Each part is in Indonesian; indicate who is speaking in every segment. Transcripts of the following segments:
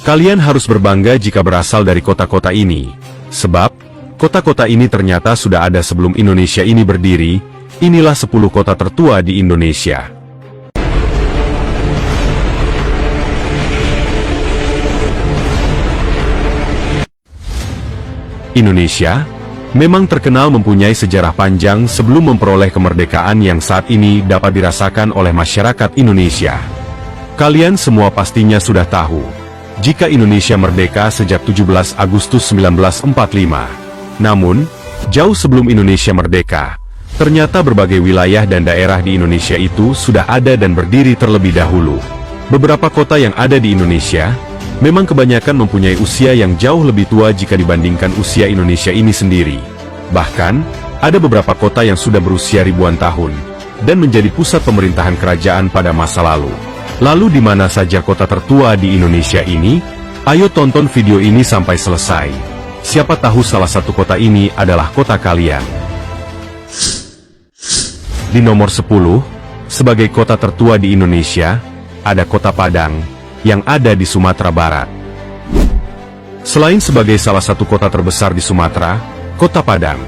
Speaker 1: Kalian harus berbangga jika berasal dari kota-kota ini, sebab kota-kota ini ternyata sudah ada sebelum Indonesia ini berdiri. Inilah 10 kota tertua di Indonesia. Indonesia memang terkenal mempunyai sejarah panjang sebelum memperoleh kemerdekaan yang saat ini dapat dirasakan oleh masyarakat Indonesia. Kalian semua pastinya sudah tahu, jika Indonesia merdeka sejak 17 Agustus 1945. Namun, jauh sebelum Indonesia merdeka, ternyata berbagai wilayah dan daerah di Indonesia itu sudah ada dan berdiri terlebih dahulu. Beberapa kota yang ada di Indonesia memang kebanyakan mempunyai usia yang jauh lebih tua jika dibandingkan usia Indonesia ini sendiri. Bahkan, ada beberapa kota yang sudah berusia ribuan tahun, dan menjadi pusat pemerintahan kerajaan pada masa lalu. Lalu di mana saja kota tertua di Indonesia ini? Ayo tonton video ini sampai selesai. Siapa tahu salah satu kota ini adalah kota kalian. Di nomor 10, sebagai kota tertua di Indonesia, ada Kota Padang, yang ada di Sumatera Barat. Selain sebagai salah satu kota terbesar di Sumatera, Kota Padang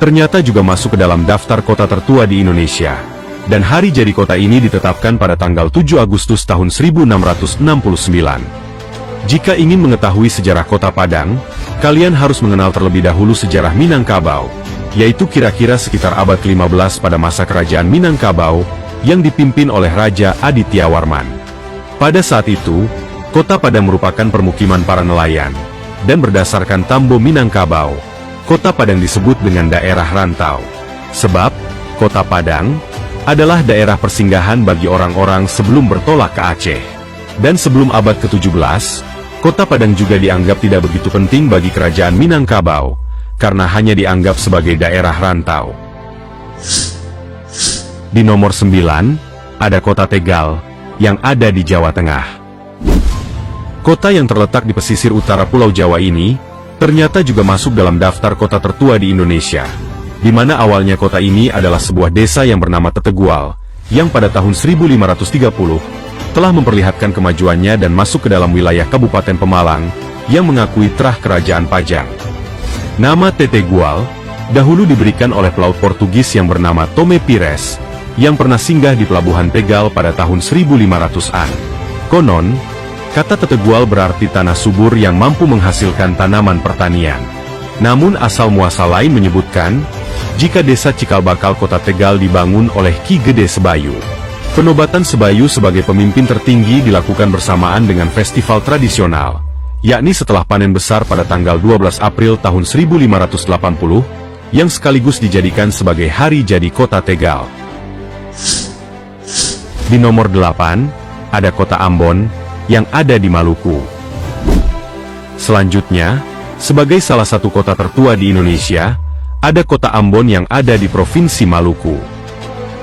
Speaker 1: ternyata juga masuk ke dalam daftar kota tertua di Indonesia. Dan hari jadi kota ini ditetapkan pada tanggal 7 Agustus tahun 1669. Jika ingin mengetahui sejarah Kota Padang, kalian harus mengenal terlebih dahulu sejarah Minangkabau, yaitu kira-kira sekitar abad ke-15 pada masa kerajaan Minangkabau, yang dipimpin oleh Raja Aditya Warman. Pada saat itu, Kota Padang merupakan permukiman para nelayan, dan berdasarkan Tambo Minangkabau, Kota Padang disebut dengan daerah rantau. Sebab, Kota Padang adalah daerah persinggahan bagi orang-orang sebelum bertolak ke Aceh. Dan sebelum abad ke-17, Kota Padang juga dianggap tidak begitu penting bagi kerajaan Minangkabau, karena hanya dianggap sebagai daerah rantau. Di nomor 9, ada Kota Tegal, yang ada di Jawa Tengah. Kota yang terletak di pesisir utara Pulau Jawa ini, ternyata juga masuk dalam daftar kota tertua di Indonesia, di mana awalnya kota ini adalah sebuah desa yang bernama Tetegual, yang pada tahun 1530, telah memperlihatkan kemajuannya dan masuk ke dalam wilayah Kabupaten Pemalang, yang mengakui terah kerajaan Pajang. Nama Tetegual, dahulu diberikan oleh pelaut Portugis yang bernama Tome Pires, yang pernah singgah di Pelabuhan Tegal pada tahun 1500-an. Konon, kata Tetegual berarti tanah subur yang mampu menghasilkan tanaman pertanian. Namun asal-muasal lain menyebutkan, jika desa Cikalbakal Kota Tegal dibangun oleh Ki Gede Sebayu. Penobatan Sebayu sebagai pemimpin tertinggi dilakukan bersamaan dengan festival tradisional, yakni setelah panen besar pada tanggal 12 April tahun 1580, yang sekaligus dijadikan sebagai hari jadi Kota Tegal. Di nomor 8, ada Kota Ambon, yang ada di Maluku. Selanjutnya, sebagai salah satu kota tertua di Indonesia, ada Kota Ambon yang ada di Provinsi Maluku.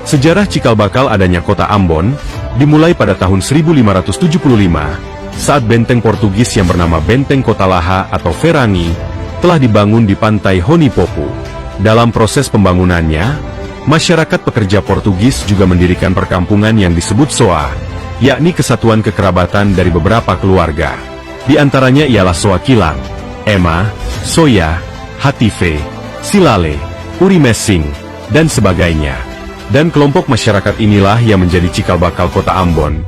Speaker 1: Sejarah cikal bakal adanya Kota Ambon dimulai pada tahun 1575, saat benteng Portugis yang bernama Benteng Kota Laha atau Verangi telah dibangun di pantai Honipopu. Dalam proses pembangunannya, masyarakat pekerja Portugis juga mendirikan perkampungan yang disebut Soa, yakni kesatuan kekerabatan dari beberapa keluarga. Di antaranya ialah Soa Kilang, Ema, Soya, Hatife, Silale, Urimesing, dan sebagainya. Dan kelompok masyarakat inilah yang menjadi cikal bakal Kota Ambon.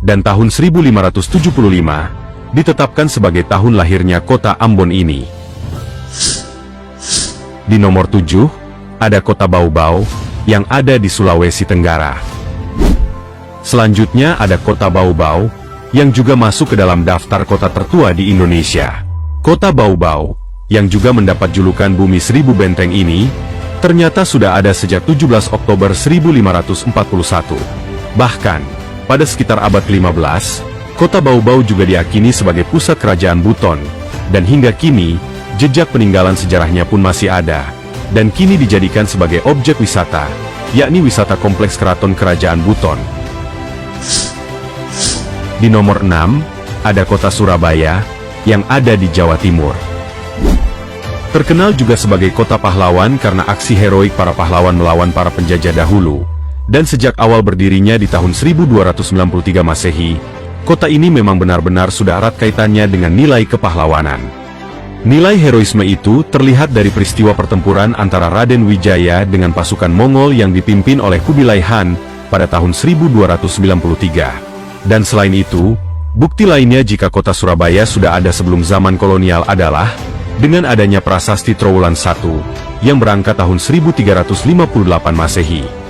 Speaker 1: Dan tahun 1575, ditetapkan sebagai tahun lahirnya Kota Ambon ini. Di nomor 7, ada Kota Baubau, yang ada di Sulawesi Tenggara. Selanjutnya ada Kota Baubau, yang juga masuk ke dalam daftar kota tertua di Indonesia. Kota Baubau, yang juga mendapat julukan Bumi Seribu Benteng ini, ternyata sudah ada sejak 17 Oktober 1541. Bahkan, pada sekitar abad ke-15, Kota Baubau juga diyakini sebagai pusat kerajaan Buton, dan hingga kini, jejak peninggalan sejarahnya pun masih ada, dan kini dijadikan sebagai objek wisata, yakni wisata kompleks keraton kerajaan Buton. Di nomor 6, ada Kota Surabaya, yang ada di Jawa Timur. Terkenal juga sebagai kota pahlawan karena aksi heroik para pahlawan melawan para penjajah dahulu, dan sejak awal berdirinya di tahun 1293 Masehi, kota ini memang benar-benar sudah erat kaitannya dengan nilai kepahlawanan. Nilai heroisme itu terlihat dari peristiwa pertempuran antara Raden Wijaya dengan pasukan Mongol yang dipimpin oleh Kubilai Han pada tahun 1293. Dan selain itu, bukti lainnya jika kota Surabaya sudah ada sebelum zaman kolonial adalah dengan adanya prasasti Trowulan I yang berangkat tahun 1358 Masehi.